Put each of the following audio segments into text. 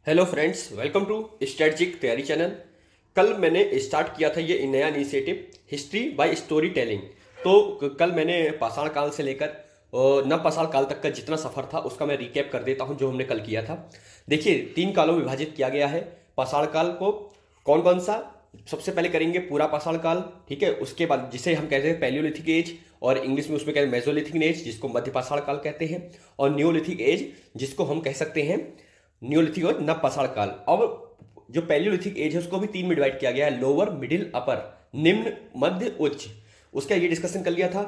Hello friends, welcome to strategic Taiyari channel. कल मैंने start किया था ये नया initiative history by story telling. तो कल मैंने पाषाण काल से लेकर नव पाषाण काल तक का जितना सफ़र था उसका मैं रिकैप कर देता हूं जो हमने कल किया था। देखिए, 3 कालों में विभाजित किया गया है पाषाण काल को। कौन कौन सा? सबसे पहले करेंगे पूरा पाषाण काल, ठीक है। उसके बाद जिसे हम कहते हैं पैलियोलिथिक एज, और इंग्लिश में उसमें कहते हैं मेसोलिथिक एज जिसको मध्य पाषाण काल कहते हैं, और न्यूलिथिक एज जिसको हम कह सकते हैं न्यूलिथिक और नव पाषाण काल। अब जो पैलियोलिथिक एज है उसको भी 3 में डिवाइड किया गया है, लोअर, मिडिल, अपर, निम्न, मध्य, उच्च। उसका ये डिस्कशन कर लिया था।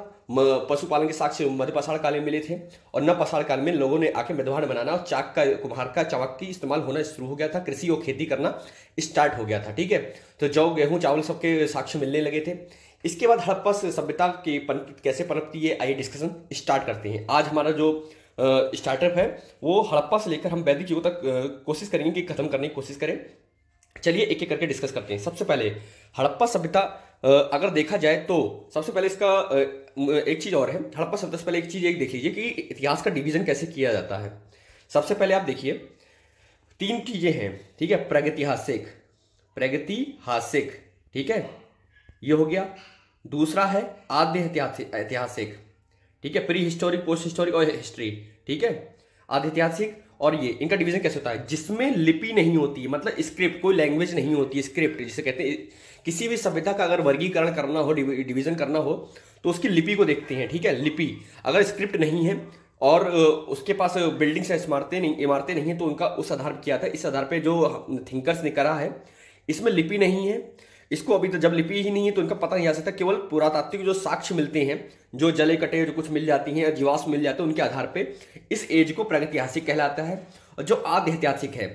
पशुपालन के साक्ष्य मध्य पाषाण काल में मिले थे, और नव पाषाण काल में लोगों ने आके मृदवाहन बनाना और चाक का, कुम्हार का, चमक की इस्तेमाल होना शुरू हो गया था। कृषि और खेती करना स्टार्ट हो गया था, ठीक है। तो जौ, गेहूं, चावल सबके साक्ष्य मिलने लगे थे। इसके बाद हड़प्पा सभ्यता की कैसे पनपती है, आइए डिस्कशन स्टार्ट करते हैं। आज हमारा जो स्टार्टअप है वो हड़प्पा से लेकर हम वैदिक युग तक कोशिश करेंगे कि खत्म करने की कोशिश करें। चलिए एक एक करके डिस्कस करते हैं। सबसे पहले हड़प्पा सभ्यता अगर देखा जाए तो सबसे पहले इसका एक चीज और है। हड़प्पा सभ्यता से पहले एक चीज एक देख लीजिए कि इतिहास का डिवीजन कैसे किया जाता है। सबसे पहले आप देखिए 3 चीजें हैं, ठीक है। प्रागैतिहासिक, प्रागैतिहासिक, ठीक है, ये हो गया। दूसरा है आद्य ऐतिहासिक, ठीक है, प्री हिस्टोरिक, पोस्ट हिस्टोरिक और हिस्ट्री, ठीक है। आद्य ऐतिहासिक और ये इनका डिवीजन कैसे होता है? जिसमें लिपि नहीं होती, मतलब स्क्रिप्ट, कोई लैंग्वेज नहीं होती है, स्क्रिप्ट जिसे कहते हैं। किसी भी सभ्यता का अगर वर्गीकरण करना हो, डिवीजन करना हो, तो उसकी लिपि को देखते हैं, ठीक है। लिपि अगर स्क्रिप्ट नहीं है और उसके पास बिल्डिंग्स, इमारतें नहीं है, तो उनका उस आधार पर किया था। इस आधार पर जो थिंकर्स ने करा है, इसमें लिपि नहीं है, इसको अभी तो जब लिपि ही नहीं है तो इनका पता नहीं आ सकता। केवल पुरातात्विक जो साक्ष्य मिलते हैं, जो जले कटे जो कुछ मिल जाती हैं, जीवाश्म मिल जाते हैं, उनके आधार पे इस एज को प्रागैतिहासिक कहलाता है। और जो आद्य ऐतिहासिक है,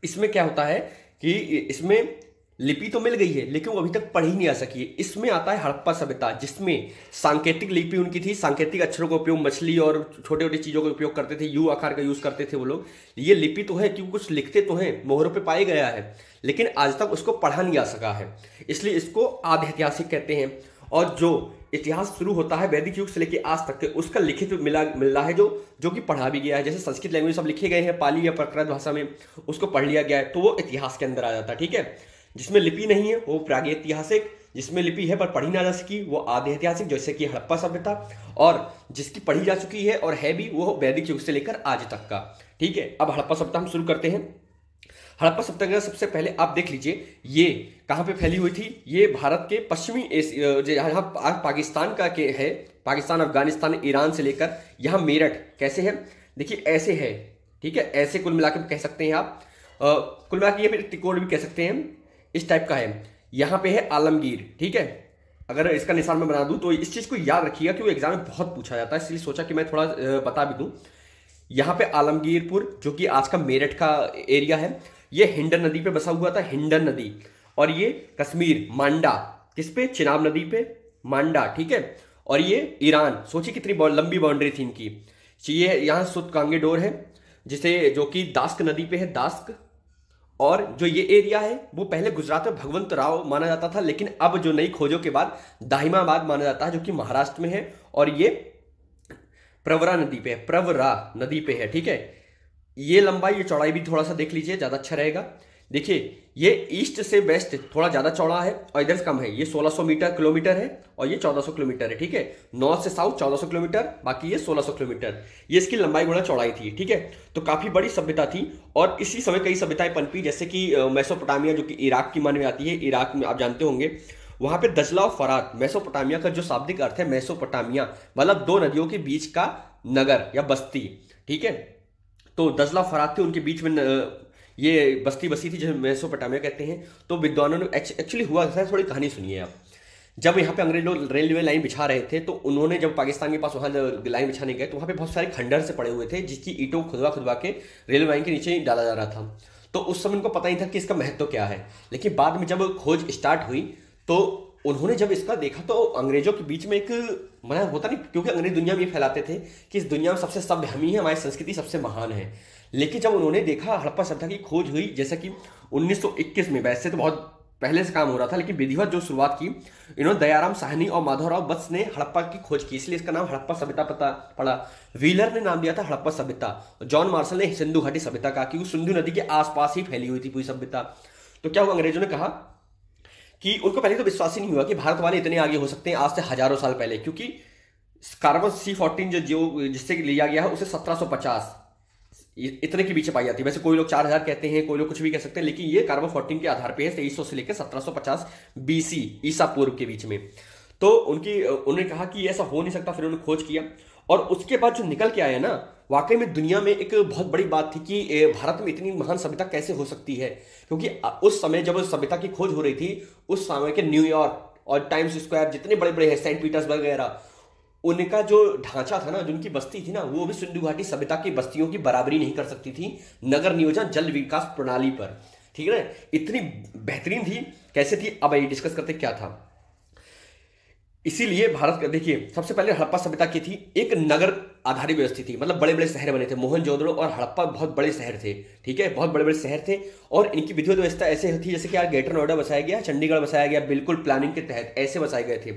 इसमें क्या होता है कि इसमें लिपि तो मिल गई है लेकिन वो अभी तक पढ़ी नहीं आ सकी है। इसमें आता है हड़प्पा सभ्यता, जिसमें सांकेतिक लिपि उनकी थी। सांकेतिक अक्षरों का उपयोग, मछली और छोटे छोटे चीजों का उपयोग करते थे, यू आकार का यूज करते थे वो लोग। ये लिपि तो है क्योंकि कुछ लिखते तो हैं, मोहरों पे पाया गया है, लेकिन आज तक उसको पढ़ा नहीं जा सका है, इसलिए इसको आद्य ऐतिहासिक कहते हैं। और जो इतिहास शुरू होता है वैदिक युग से लेकर आज तक के, उसका लिखित मिल रहा है जो कि पढ़ा भी गया है। जैसे संस्कृत लैंग्वेज सब लिखे गए हैं पाली या प्राकृत भाषा में, उसको पढ़ लिया गया है, तो वो इतिहास के अंदर आ जाता है, ठीक है। जिसमें लिपि नहीं है वो प्रागैतिहासिक, जिसमें लिपि है पर पढ़ी ना जा सकी वो आद्य ऐतिहासिक, जैसे कि हड़प्पा सभ्यता। और जिसकी पढ़ी जा चुकी है और है भी, वो वैदिक युग से लेकर आज तक का, ठीक है। अब हड़प्पा सभ्यता हम शुरू करते हैं। हड़प्पा सभ्यता का सबसे पहले आप देख लीजिए ये कहाँ पे फैली हुई थी। ये भारत के पश्चिमी एशिया, यहाँ पाकिस्तान का के है, पाकिस्तान, अफगानिस्तान, ईरान से लेकर यहाँ मेरठ कैसे है, देखिए ऐसे है, ठीक है। ऐसे कुल मिला के कह सकते हैं आप, कुल मिला के ये फिर त्रिकोण भी कह सकते हैं, इस टाइप का है। यहाँ पे है आलमगीर, ठीक है। अगर इसका निशान मैं बना दूं तो इस चीज को याद रखिएगा कि वो एग्जाम में बहुत पूछा जाता है, इसलिए सोचा कि मैं थोड़ा बता भी दूं। यहाँ पे आलमगीरपुर, जो कि आज का मेरठ का एरिया है, ये हिंडन नदी पे बसा हुआ था, हिंडन नदी। और ये कश्मीर, मांडा, किस पे? चिनाब नदी पे, मांडा, ठीक है। और ये ईरान, सोचिए कितनी लंबी बाउंड्री थी इनकी। ये यहाँ सुतकांगेडोर है, जिसे, जो कि दास्क नदी पे है, दास्क। और जो ये एरिया है वो पहले गुजरात में भगवंत राव माना जाता था, लेकिन अब जो नई खोजों के बाद दाहिमाबाद माना जाता है, जो कि महाराष्ट्र में है। और ये प्रवरा नदी पे है, प्रवरा नदी पे है, ठीक है। ये लंबाई, ये चौड़ाई भी थोड़ा सा देख लीजिए, ज्यादा अच्छा रहेगा। देखिए ये ईस्ट से वेस्ट थोड़ा ज्यादा चौड़ा है और इधर से कम है। ये 1600 किलोमीटर है और ये 1400 किलोमीटर है, ठीक है। नॉर्थ से साउथ 1400 किलोमीटर, बाकी ये 1600 किलोमीटर। ये इसकी लंबाई गुणा चौड़ाई थी, ठीक है। तो काफी बड़ी सभ्यता थी। और इसी समय कई सभ्यताएं पनपी, जैसे कि मेसोपोटामिया, जो कि इराक की मानी जाती है। इराक में आप जानते होंगे, वहां पे दजला और फरात, मेसोपोटामिया का जो शाब्दिक अर्थ है मेसोपोटामिया, मतलब 2 नदियों के बीच का नगर या बस्ती, ठीक है। तो दजला फरात थे, उनके बीच में ये बस्ती बसी थी, जिसे मेसोपोटामिया कहते हैं। तो विद्वानों ने एक्चुअली हुआ था, थोड़ी कहानी सुनिए आप। जब यहाँ पे अंग्रेज लोग रेलवे लाइन बिछा रहे थे, तो उन्होंने जब पाकिस्तान के पास वहाँ लाइन बिछाने गए, तो वहाँ पे बहुत सारे खंडर से पड़े हुए थे, जिसकी ईंटों को खुदवा खुदवा के रेलवे लाइन के नीचे डाला जा रहा था। तो उस समय उनको पता नहीं था कि इसका महत्व क्या है। लेकिन बाद में जब खोज स्टार्ट हुई, तो उन्होंने जब इसका देखा, तो अंग्रेजों के बीच में एक मना होता नहीं, क्योंकि अंग्रेज दुनिया में ये फैलाते थे कि इस दुनिया में सबसे सभ्य हम ही है, हमारी संस्कृति सबसे महान है। लेकिन जब उन्होंने देखा, हड़प्पा सभ्यता की खोज हुई, जैसा कि 1921 में, वैसे तो बहुत पहले से काम हो रहा था, लेकिन विधिवत जो शुरुआत की इन्होंने दयाराम साहनी और माधवराव वत्स ने हड़प्पा की खोज की, इसलिए इसका नाम हड़प्पा सभ्यता पता पड़ा। व्हीलर ने नाम दिया था हड़प्पा सभ्यता। जॉन मार्शल ने सिंधु घाटी सभ्यता कहा कि सिंधु नदी के आसपास ही फैली हुई थी पूरी सभ्यता। तो क्या हुआ, अंग्रेजों ने कहा कि उनको पहले तो विश्वास ही नहीं हुआ कि भारत वाले इतने आगे हो सकते हैं आज से हजारों साल पहले, क्योंकि कार्बन C14 जो जिससे लिया गया है उसे 1750 इतने के बीच पाई जाती है। वैसे कोई लोग 4000 कहते हैं, कोई लोग कुछ भी कह सकते हैं, लेकिन ये कार्बन 14 के आधार पे है 2300 से लेकर 1750 BC ईसा पूर्व के बीच में। तो उन्होंने कहा कि ऐसा हो नहीं सकता, फिर उन्होंने खोज किया और उसके बाद जो निकल के आया ना, वाकई में दुनिया में एक बहुत बड़ी बात थी कि भारत में इतनी महान सभ्यता कैसे हो सकती है। क्योंकि उस समय जब उस सभ्यता की खोज हो रही थी, उस समय के न्यूयॉर्क और टाइम्स स्क्वायर जितने बड़े बड़े हैं, सेंट पीटर्सबर्ग वगैरह, उनका जो ढांचा था ना, जो उनकी बस्ती थी ना, वो भी सिंधु घाटी सभ्यता की बस्तियों की बराबरी नहीं कर सकती थी नगर नियोजन जल विकास प्रणाली पर। ठीक है ना, इतनी बेहतरीन थी। कैसे थी, अब ये डिस्कस करते क्या था। इसीलिए भारत का देखिए, सबसे पहले हड़प्पा सभ्यता की थी एक नगर आधारित व्यवस्था थी, मतलब बड़े बड़े शहर बने थे। मोहनजोदड़ो और हड़प्पा बहुत बड़े शहर थे, ठीक है, बहुत बड़े बड़े शहर थे। और इनकी विधिवत व्यवस्था ऐसे थी जैसे कि यार ग्रेटर नोएडा बसाया गया, चंडीगढ़ बसाया गया, बिल्कुल प्लानिंग के तहत ऐसे बसाए गए थे।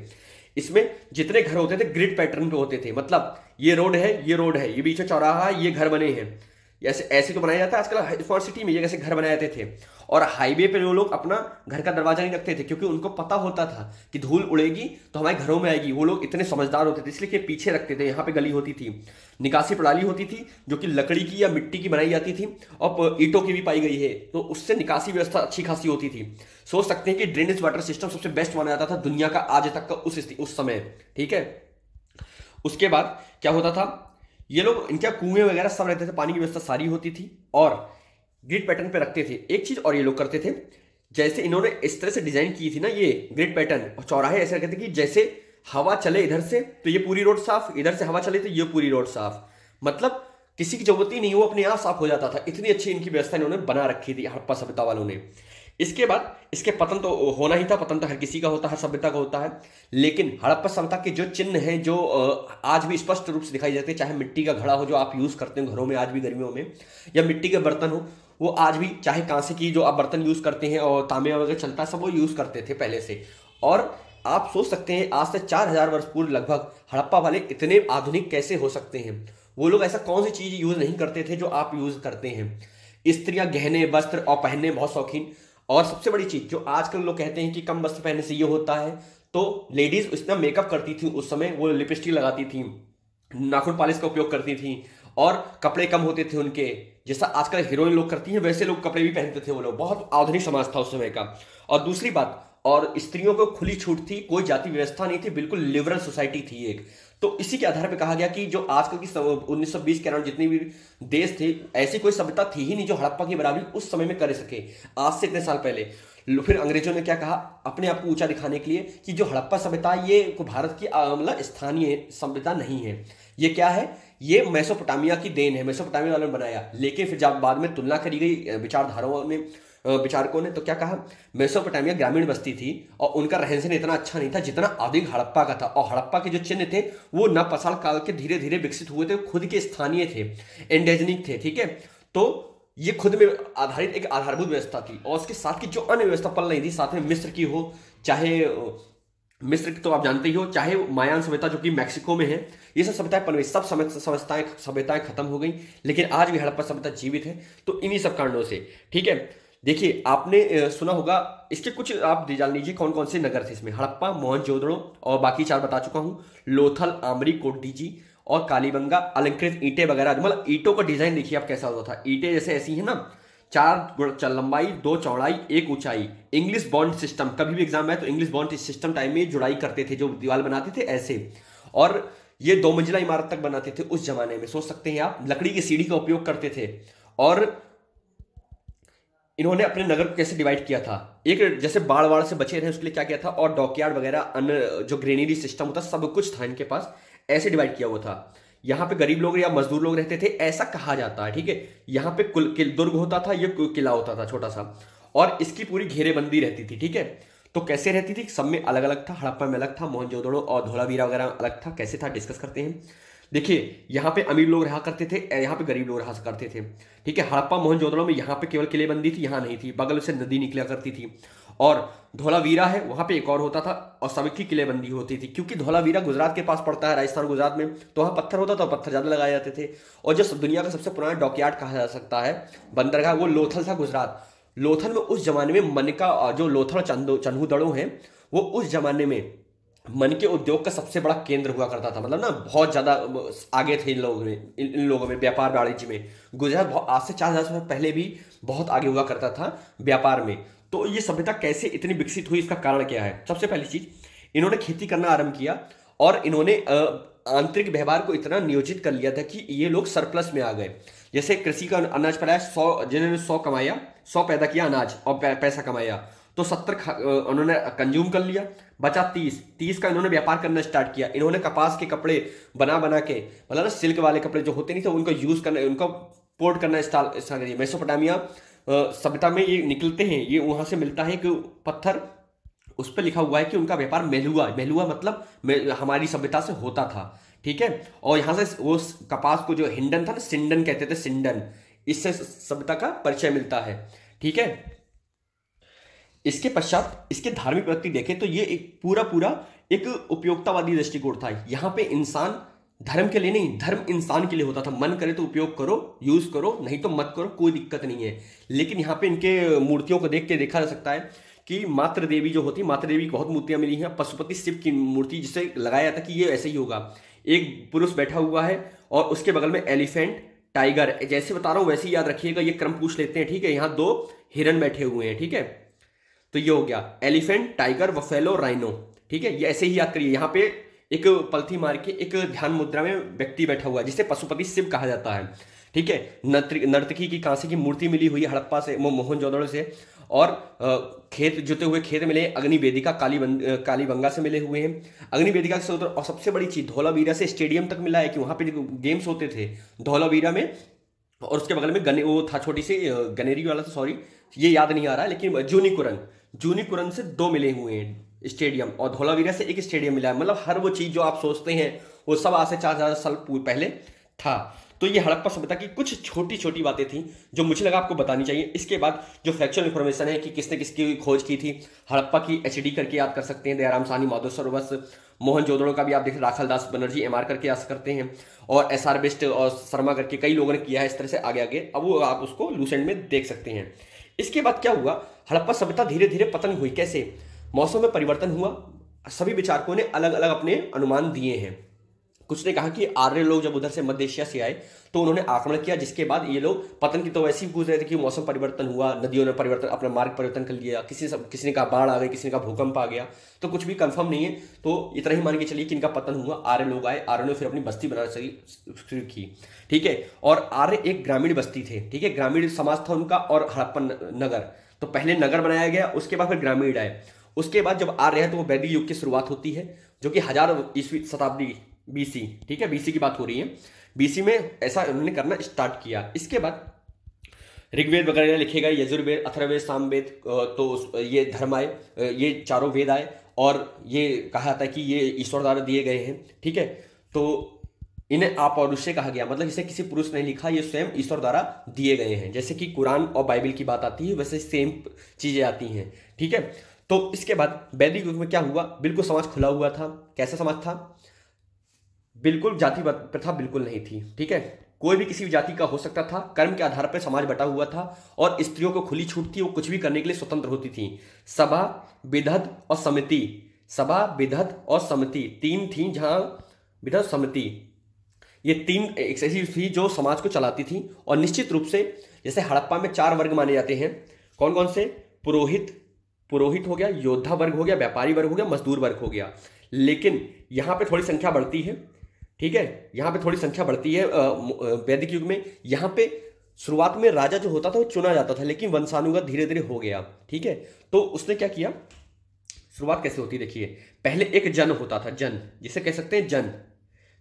इसमें जितने घर होते थे ग्रिड पैटर्न पे होते थे, मतलब ये रोड है, ये रोड है, ये बीच में चौराहा है, ये घर बने हैं। ऐसे ऐसे तो बनाया जाता है आजकल स्मार्ट सिटी में, ये कैसे घर बनाए जाते थे। और हाईवे पे वो लोग अपना घर का दरवाजा नहीं रखते थे, क्योंकि उनको पता होता था कि धूल उड़ेगी तो हमारे घरों में आएगी। वो लोग इतने समझदार होते थे, इसलिए कि पीछे रखते थे। यहाँ पे गली होती थी, निकासी प्रणाली होती थी जो कि लकड़ी की या मिट्टी की बनाई जाती थी और ईंटों की भी पाई गई है, तो उससे निकासी व्यवस्था अच्छी खासी होती थी। सोच सकते हैं कि ड्रेनेज वाटर सिस्टम सबसे बेस्ट माना जाता था दुनिया का आज तक का उस समय, ठीक है। उसके बाद क्या होता था, ये लोग इनके कुएं वगैरह सब रहते थे, पानी की व्यवस्था सारी होती थी और ग्रिड पैटर्न पे रखते थे। एक चीज और ये लोग करते थे, जैसे इन्होंने इस तरह से डिजाइन की थी ना ये ग्रिड पैटर्न, और चौराहे ऐसे रखते थे कि जैसे हवा चले इधर से तो ये पूरी रोड साफ, इधर से हवा चले तो ये पूरी रोड साफ, मतलब किसी की जरूरत ही नहीं, वो अपने आप साफ हो जाता था। इतनी अच्छी इनकी व्यवस्था इन्होंने बना रखी थी हड़प्पा सभ्यता वालों ने। इसके बाद इसके पतन तो होना ही था, पतन तो हर किसी का होता है, हर सभ्यता का होता है। लेकिन हड़प्पा सभ्यता के जो चिन्ह हैं जो आज भी स्पष्ट रूप से दिखाई देते हैं, चाहे मिट्टी का घड़ा हो जो आप यूज करते हैं घरों में आज भी गर्मियों में, या मिट्टी के बर्तन हो, वो आज भी, चाहे कांसे की जो आप बर्तन यूज करते हैं और तांबे वगैरह चलता है, सब वो यूज करते थे पहले से। और आप सोच सकते हैं आज से 4000 वर्ष पूर्व लगभग हड़प्पा वाले इतने आधुनिक कैसे हो सकते हैं। वो लोग ऐसा कौन सी चीज यूज नहीं करते थे जो आप यूज करते हैं। स्त्रियां गहने वस्त्र और पहनने बहुत शौकीन। और सबसे बड़ी चीज जो आजकल लोग कहते हैं कि कम वस्त्र पहनने से ये होता है, तो लेडीज इतना मेकअप करती थी उस समय, वो लिपस्टिक लगाती थी, नाखून पॉलिश का उपयोग करती थी और कपड़े कम होते थे उनके, जैसा आजकल हीरोइन लोग करती हैं वैसे लोग कपड़े भी पहनते थे वो लोग। बहुत आधुनिक समाज था उस समय का। और दूसरी बात, और स्त्रियों को खुली छूट थी, कोई जाति व्यवस्था नहीं थी, बिल्कुल लिबरल सोसाइटी थी एक। तो इसी के आधार पर कहा गया कि जो आजकल की 1920 के अराउंड जितनी भी देश थे, ऐसी कोई सभ्यता थी ही नहीं जो हड़प्पा की बराबरी उस समय में कर सके, आज से इतने साल पहले। फिर अंग्रेजों ने क्या कहा, अपने आप को ऊंचा दिखाने के लिए, कि जो हड़प्पा सभ्यता ये भारत की मतलब स्थानीय सभ्यता नहीं है, ये क्या है, ये मेसोपोटामिया की देन है, मेसोपोटामिया वालों ने बनाया। लेकिन फिर जब बाद में तुलना करी गई विचारधाराओं ने, विचारकों ने, तो क्या कहा, मेसोपोटामिया ग्रामीण बस्ती थी और उनका रहन सहन इतना अच्छा नहीं था जितना आधुनिक हड़प्पा का था। और हड़प्पा के जो चिन्ह थे वो नवपाषाण काल के धीरे धीरे विकसित हुए थे, खुद के स्थानीय थे, इंडिजिनिक थे, ठीक है। तो ये खुद में आधारित एक आधारभूत व्यवस्था थी। और उसके साथ की जो अन्य व्यवस्था पल रही थी, साथ में मिस्र की हो, चाहे मिस्र तो आप जानते ही हो, चाहे मायान सभ्यता जो कि मैक्सिको में है, ये सब सभ्यताएं पनवी, सब सभ्यताएं खत्म हो गई, लेकिन आज भी हड़प्पा सभ्यता जीवित है। तो इन्हीं सब कारणों से, ठीक है। देखिए आपने सुना होगा, इसके कुछ आप जान लीजिए कौन कौन से नगर थे इसमें। हड़प्पा, मोहनजोदड़ो और बाकी 4 बता चुका हूं, लोथल, आमरी, कोटडीजी और कालीबंगा। अलंकृत ईंटें वगैरह, मतलब ईंटों का डिजाइन देखिए आप कैसा होता था। ईंटें जैसे ऐसी है ना, 4 लंबाई, 2 चौड़ाई, 1 ऊंचाई। इंग्लिश बॉन्ड सिस्टम, कभी भी एग्जाम में तो इंग्लिश बॉन्ड सिस्टम टाइम में जुड़ाई करते थे, जो दीवार बनाते थे ऐसे। और ये 2 मंजिला इमारत तक बनाते थे उस जमाने में, सोच सकते हैं आप। लकड़ी की सीढ़ी का उपयोग करते थे। और इन्होंने अपने नगर को कैसे डिवाइड किया था, एक जैसे बाढ़ वाड़ से बचे रहे उसके लिए क्या किया था, और डॉकयार्ड वगैरह अन्य जो ग्रेनरी सिस्टम होता सब कुछ था इनके पास, ऐसे डिवाइड किया हुआ था। यहाँ पे गरीब लोग या मजदूर लोग रहते थे, ऐसा कहा जाता है, ठीक है। यहाँ पे दुर्ग होता था, ये किला होता था छोटा सा, और इसकी पूरी घेरेबंदी रहती थी, ठीक है। तो कैसे रहती थी, सब में अलग अलग था। हड़प्पा में अलग था, मोहनजोदड़ो और धोलावीरा वगैरह अलग था। कैसे था डिस्कस करते हैं। देखिए यहाँ पे अमीर लोग रहा करते थे, यहाँ पे गरीब लोग रहा करते थे, ठीक है। हड़प्पा मोहनजोदड़ो में यहाँ पे केवल किलेबंदी थी, यहाँ नहीं थी, बगल से नदी निकला करती थी। और धोलावीरा है वहां पे एक और होता था, और सबकी किलेबंदी होती थी, क्योंकि धोलावीरा गुजरात के पास पड़ता है, राजस्थान गुजरात में, तो वहां पत्थर होता था, पत्थर ज्यादा लगाए जाते थे। और जो दुनिया का सबसे पुराना डॉकयार्ड कहा जा सकता है बंदरगाह, वो लोथल था गुजरात। लोथल में उस जमाने में मन का जो लोथल चन्हू दड़ो है, वो उस जमाने में मन के उद्योग का सबसे बड़ा केंद्र हुआ करता था। मतलब ना बहुत ज्यादा आगे थे इन लोगों में, इन लोगों में व्यापार वाणिज्य में। गुजरात आज से 4,000 साल पहले भी बहुत आगे हुआ करता था व्यापार में। तो ये सभ्यता कैसे इतनी विकसित हुई, इसका कारण क्या है? सबसे पहली चीज, इन्होंने खेती करना आरंभ किया, और इन्होंने आंतरिक व्यवहार को इतना नियोजित कर लिया था कि ये लोग सरप्लस में आ गए। जैसे कृषि का अनाज पैदा 100, जिन्होंने 100 कमाया, 100 पैदा किया अनाज और पैसा कमाया, तो 70 उन्होंने कंज्यूम कर लिया, बचा 30 का इन्होंने व्यापार करना स्टार्ट किया। इन्होंने कपास के कपड़े बना बना के, मतलब ना सिल्क वाले कपड़े जो होते नहीं थे, उनको यूज करना, उनको पोर्ट करना स्टार्ट किया। मेसोपोटामिया सभ्यता में ये निकलते हैं, ये वहां से मिलता है कि पत्थर, उस पर लिखा हुआ है कि उनका व्यापार मेलुआ मतलब हमारी सभ्यता से होता था, ठीक है। और यहां से वो कपास को जो हिंडन था ना, सिंडन कहते थे, सिंडन, इससे सभ्यता का परिचय मिलता है, ठीक है। इसके पश्चात इसके धार्मिक प्रवृत्ति देखें तो ये एक पूरा एक उपयोगितावादी दृष्टिकोण था। यहां पे इंसान धर्म के लिए नहीं, धर्म इंसान के लिए होता था। मन करे तो उपयोग करो, यूज करो, नहीं तो मत करो, कोई दिक्कत नहीं है। लेकिन यहाँ पे इनके मूर्तियों को देख के देखा जा सकता है कि मातृ देवी जो होती है, मातृ देवी की बहुत मूर्तियां मिली हैं। पशुपति शिव की मूर्ति, जिसे लगाया जाता कि ये ऐसे ही होगा, एक पुरुष बैठा हुआ है और उसके बगल में एलिफेंट, टाइगर, जैसे बता रहा हूं वैसे ही याद रखिएगा, ये क्रम पूछ लेते हैं, ठीक है। यहाँ 2 हिरन बैठे हुए हैं, ठीक है। तो ये हो गया एलिफेंट, टाइगर, बफेलो, राइनो, ठीक है। ये ऐसे ही याद करिए। यहाँ पे एक पलथी मार के एक ध्यान मुद्रा में व्यक्ति बैठा हुआ है, जिसे पशुपति शिव कहा जाता है, ठीक है। नर्तकी की कांसे की मूर्ति मिली हुई है हड़प्पा से, मोहनजोदड़ो से। और खेत जुते हुए खेत मिले, अग्निवेदिका कालीबंगा से मिले हुए हैं, अग्निवेदिका से। और सबसे बड़ी चीज, धौलावीरा से स्टेडियम तक मिला है कि वहां पे गेम्स होते थे धौलावीरा में। और उसके बगल में वो था छोटी सी गनेरी वाला, तो सॉरी ये याद नहीं आ रहा है, लेकिन जूनी कुरन से 2 मिले हुए हैं स्टेडियम, और धौलावीरा से 1 स्टेडियम मिला है। मतलब हर वो चीज जो आप सोचते हैं वो सब आज से 4,000 साल पहले था। तो ये हड़प्पा सभ्यता की कुछ छोटी छोटी बातें थी जो मुझे लगा आपको बतानी चाहिए। इसके बाद जो फैक्चुअल इन्फॉर्मेशन है कि किसने किसकी खोज की थी, हड़प्पा की HD करके याद कर सकते हैं, दयाराम साहनी, माधव सरोवर, मोहनजोदड़ो का भी आप देखें, राखालदास बनर्जी MR करके याद करते हैं, और SR बिस्ट और शर्मा करके कई लोगों ने किया है इस तरह से आगे आगे। अब वो आप उसको लूसेंट में देख सकते हैं। इसके बाद क्या हुआ, हड़प्पा सभ्यता धीरे धीरे पतन हुई। कैसे? मौसम में परिवर्तन हुआ। सभी विचारकों ने अलग अलग अपने अनुमान दिए हैं। कुछ ने कहा कि आर्य लोग जब उधर से मध्य एशिया से आए तो उन्होंने आक्रमण किया, जिसके बाद ये लोग पतन की तो वैसे ही पूछ रहे थे कि मौसम परिवर्तन हुआ, नदियों ने परिवर्तन, अपना मार्ग परिवर्तन कर लिया, किसी ने कहा बाढ़ आ गई, किसी ने कहा भूकंप आ गया, तो कुछ भी कंफर्म नहीं है। तो इतना ही मान के चलिए कि इनका पतन हुआ, आर्य लोग आए, आर्य ने फिर अपनी बस्ती बनाना शुरू की, ठीक है। और आर्य एक ग्रामीण बस्ती थे, ठीक है, ग्रामीण समाज था उनका, और हड़प्पन नगर। तो पहले नगर बनाया गया, उसके बाद फिर ग्रामीण आए। उसके बाद जब आर्य है तो वो वैदिक युग की शुरुआत होती है, जो कि 1000 ईस्वी शताब्दी BC, ठीक है, BC की बात हो रही है। BC में ऐसा उन्होंने करना स्टार्ट किया। इसके बाद ऋग्वेद वगैरह लिखे गए, यजुर्वेद, अथर्ववेद, सामवेद, तो ये धर्म आए, ये चारों वेद आए, और ये कहा जाता है कि ये ईश्वर द्वारा दिए गए हैं, ठीक है। तो इन्हें अपौरुषेय कहा गया, मतलब इसे किसी पुरुष ने लिखा, ये स्वयं ईश्वर द्वारा दिए गए हैं। जैसे कि कुरान और बाइबल की बात आती है, वैसे सेम चीजें आती हैं, ठीक है। तो इसके बाद वैदिक युग में क्या हुआ, बिल्कुल समाज खुला हुआ था। कैसा समाज था? बिल्कुल जाति प्रथा बिल्कुल नहीं थी, ठीक है। कोई भी किसी भी जाति का हो सकता था, कर्म के आधार पर समाज बटा हुआ था, और स्त्रियों को खुली छूट थी, वो कुछ भी करने के लिए स्वतंत्र होती थी। सभा, विधद और समिति, सभा, विधद और समिति 3 थी, जहां विधद, समिति, ये 3 एक ऐसी थी जो समाज को चलाती थी। और निश्चित रूप से जैसे हड़प्पा में 4 वर्ग माने जाते हैं, कौन कौन से? पुरोहित हो गया, योद्धा वर्ग हो गया, व्यापारी वर्ग हो गया, मजदूर वर्ग हो गया। लेकिन यहां पे थोड़ी संख्या बढ़ती है, ठीक है, यहां पे थोड़ी संख्या बढ़ती है वैदिक युग में। यहां पे शुरुआत में राजा जो होता था वो चुना जाता था, लेकिन वंशानुगत धीरे धीरे हो गया, ठीक है। तो उसने क्या किया, शुरुआत कैसे होती है देखिए। पहले एक जन होता था, जन जिसे कह सकते हैं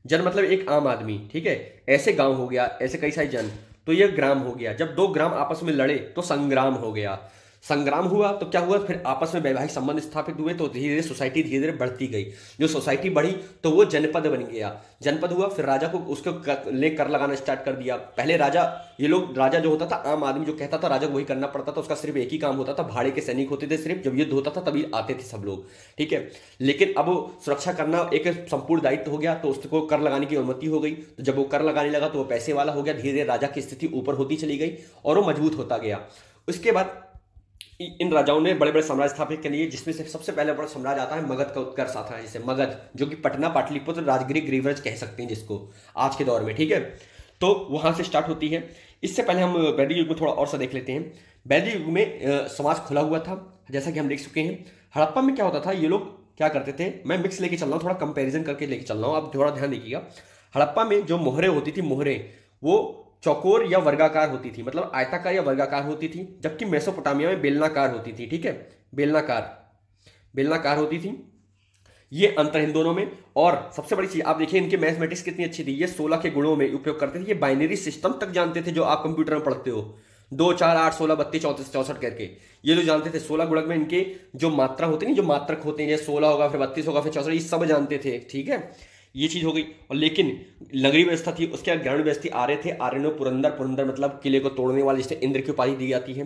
जन मतलब एक आम आदमी, ठीक है। ऐसे गांव हो गया, ऐसे कई सारे जन, तो ये ग्राम हो गया। जब 2 ग्राम आपस में लड़े तो संग्राम हो गया। संग्राम हुआ तो क्या हुआ, फिर आपस में वैवाहिक संबंध स्थापित हुए, तो धीरे धीरे सोसाइटी धीरे धीरे बढ़ती गई। जो सोसाइटी बढ़ी तो वो जनपद बन गया, जनपद हुआ, फिर राजा को उसको ले कर लगाना स्टार्ट कर दिया। पहले राजा, ये लोग, राजा जो होता था आम आदमी जो कहता था राजा को वही करना पड़ता था, उसका सिर्फ एक ही काम होता था, भाड़े के सैनिक होते थे सिर्फ, जब युद्ध होता था तभी आते थे सब लोग, ठीक है। लेकिन अब सुरक्षा करना एक संपूर्ण दायित्व हो गया, तो उसको कर लगाने की अनुमति हो गई। तो जब वो कर लगाने लगा तो वो पैसे वाला हो गया, धीरे धीरे राजा की स्थिति ऊपर होती चली गई और वो मजबूत होता गया। उसके बाद इन राजाओं ने बड़े बड़े साम्राज्य स्थापित कर लिए, जिसमें से सबसे पहले बड़ा साम्राज्य आता है मगध का उत्कर्ष आता है, जैसे मगध जो कि पटना, पाटलिपुत्र, राजगिरी, गिरिव्रज कह सकते हैं जिसको आज के दौर में, ठीक है। तो वहां से स्टार्ट होती है। इससे पहले हम वैदिक युग में थोड़ा और सा देख लेते हैं। वैदिक युग में समाज खुला हुआ था, जैसा कि हम देख चुके हैं। हड़प्पा में क्या होता था, ये लोग क्या करते थे, मैं मिक्स लेके चल रहा हूँ, थोड़ा कंपेरिजन करके लेके चल रहा हूँ, आप थोड़ा ध्यान देखिएगा। हड़प्पा में जो मोहरे होती थी, मोहरे वो चौकोर या वर्गाकार होती थी, मतलब आयताकार या वर्गाकार होती थी, जबकि मेसोपोटामिया में बेलनाकार होती थी, ठीक है, बेलनाकार होती थी। ये अंतर इन दोनों में। और सबसे बड़ी चीज आप देखिए, इनके मैथमेटिक्स कितनी अच्छी थी, ये 16 के गुणों में उपयोग करते थे, ये बाइनरी सिस्टम तक जानते थे जो आप कंप्यूटर में पढ़ते हो, 2 4 8 16 32 34 64 करके, ये जो जानते थे। 16 गुणक में इनके जो मात्रा होते हैं, जो मात्रक होते हैं, जैसे 16 होगा, फिर 32 होगा, फिर 64, ये सब जानते थे, ठीक है। ये चीज हो गई। और लेकिन नगरीय व्यवस्था थी, उसके बाद ग्रामीण व्यवस्था आर्य थे, आर्य ने पुरंदर मतलब किले को तोड़ने वाले, जिससे इंद्र की उपाधि दी जाती है।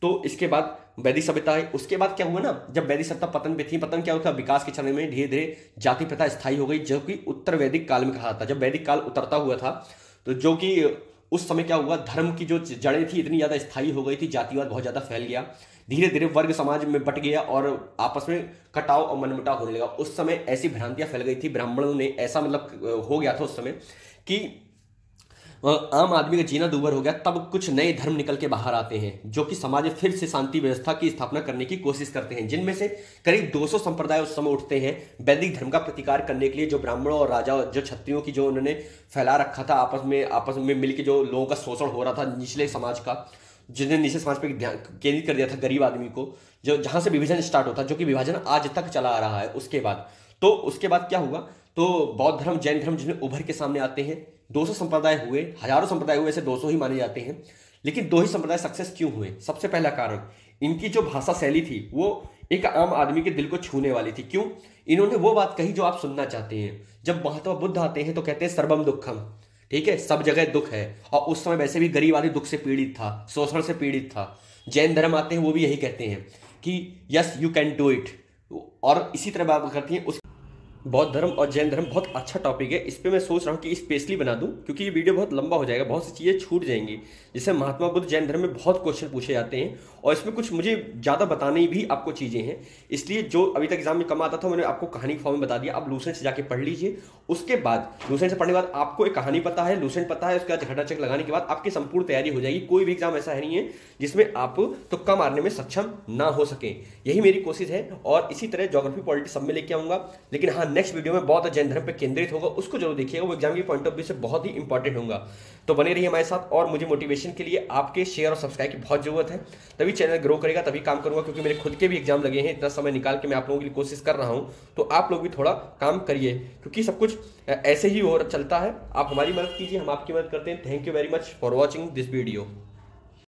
तो इसके बाद वैदिक सभ्यता है। उसके बाद क्या हुआ ना, जब वैदिक सभ्यता पतन पे थी, पतन क्या होता, विकास के चरण में धीरे धीरे जाति प्रथा स्थायी हो गई, जो कि उत्तर वैदिक काल में कहा था। जब वैदिक काल उतरता हुआ था, तो जो कि उस समय क्या हुआ, धर्म की जो जड़ें थी इतनी ज्यादा स्थायी हो गई थी, जातिवाद बहुत ज्यादा फैल गया, धीरे धीरे वर्ग समाज में बट गया और आपस में कटाव और मनमुटाव होने लगा। उस समय ऐसी भ्रांतियां फैल गई थी, ब्राह्मणों ने ऐसा मतलब हो गया था उस समय कि आम आदमी का जीना दूभर हो गया। तब कुछ नए धर्म निकल के बाहर आते हैं, जो कि समाज में फिर से शांति व्यवस्था की स्थापना करने की कोशिश करते हैं, जिनमें से करीब 200 संप्रदाय उस समय उठते हैं वैदिक धर्म का प्रतिकार करने के लिए। जो ब्राह्मणों और राजा, जो क्षत्रियों की जो उन्होंने फैला रखा था, आपस में मिलकर जो लोगों का शोषण हो रहा था निचले समाज का, जिन्हें निचले समाज पर ध्यान केंद्रित कर दिया था, गरीब आदमी को, जो जहां से विभाजन स्टार्ट होता, जो कि विभाजन आज तक चला आ रहा है। उसके बाद क्या हुआ, तो बौद्ध धर्म, जैन धर्म जिन्हें उभर के सामने आते हैं। 200 संप्रदाय हुए, हजारों संप्रदाय हुए, ऐसे 200 ही माने जाते हैं, लेकिन 2 ही संप्रदाय सक्सेस क्यों हुए? सबसे पहला कारण, इनकी जो भाषा शैली थी वो एक आम आदमी के दिल को छूने वाली थी। क्यों? इन्होंने वो बात कही जो आप सुनना चाहते हैं। जब महात्मा बुद्ध आते हैं तो कहते हैं सर्वम दुखम, ठीक है, सब जगह दुख है, और उस समय वैसे भी गरीब आदमी दुख से पीड़ित था, शोषण से पीड़ित था। जैन धर्म आते हैं, वो भी यही कहते हैं कि yes you can do it, और इसी तरह बात करती हैं। बौद्ध धर्म और जैन धर्म बहुत अच्छा टॉपिक है, इस पे मैं सोच रहा हूँ कि स्पेशली बना दूं, क्योंकि ये वीडियो बहुत लंबा हो जाएगा, बहुत सी चीज़ें छूट जाएंगी। जैसे महात्मा बुद्ध जैन धर्म में बहुत क्वेश्चन पूछे जाते हैं, और इसमें कुछ मुझे ज़्यादा बतानी भी आपको चीज़ें हैं, इसलिए जो अभी तक एग्जाम में कम आता था मैंने आपको कहानी के फॉर्म में बता दिया। आप लूसेंट से जाके पढ़ लीजिए, उसके बाद लूसेंट से पढ़ने के बाद आपको एक कहानी पता है, लूसेंट पता है, उसके बाद घटा चेक लगाने के बाद आपकी संपूर्ण तैयारी हो जाएगी। कोई भी एग्जाम ऐसा है नहीं है जिसमें आप तुक्का मारने में सक्षम ना हो सके, यही मेरी कोशिश है। और इसी तरह ज्योग्राफी, पॉलिटी सब में लेके आऊंगा, लेकिन हाँ नेक्स्ट वीडियो में बौद्ध जैन धर्म पर केंद्रित होगा, उसको जरूर देखिएगा, वो एग्जाम की पॉइंट ऑफ व्यू से बहुत ही इंपॉर्टेंट होगा। तो बने रहिए हमारे साथ, और मुझे मोटिवेशन के लिए आपके शेयर और सब्सक्राइब की बहुत जरूरत है, तभी चैनल ग्रो करेगा, तभी काम करूंगा, क्योंकि मेरे खुद के भी एग्जाम लगे हैं, इतना समय निकाल के मैं आप लोगों के लिए कोशिश कर रहा हूं। तो आप लोग भी थोड़ा काम करिए, क्योंकि सब कुछ ऐसे ही हो चलता है। आप हमारी मदद कीजिए, हम आपकी मदद करते हैं। Thank you very much for watching this video.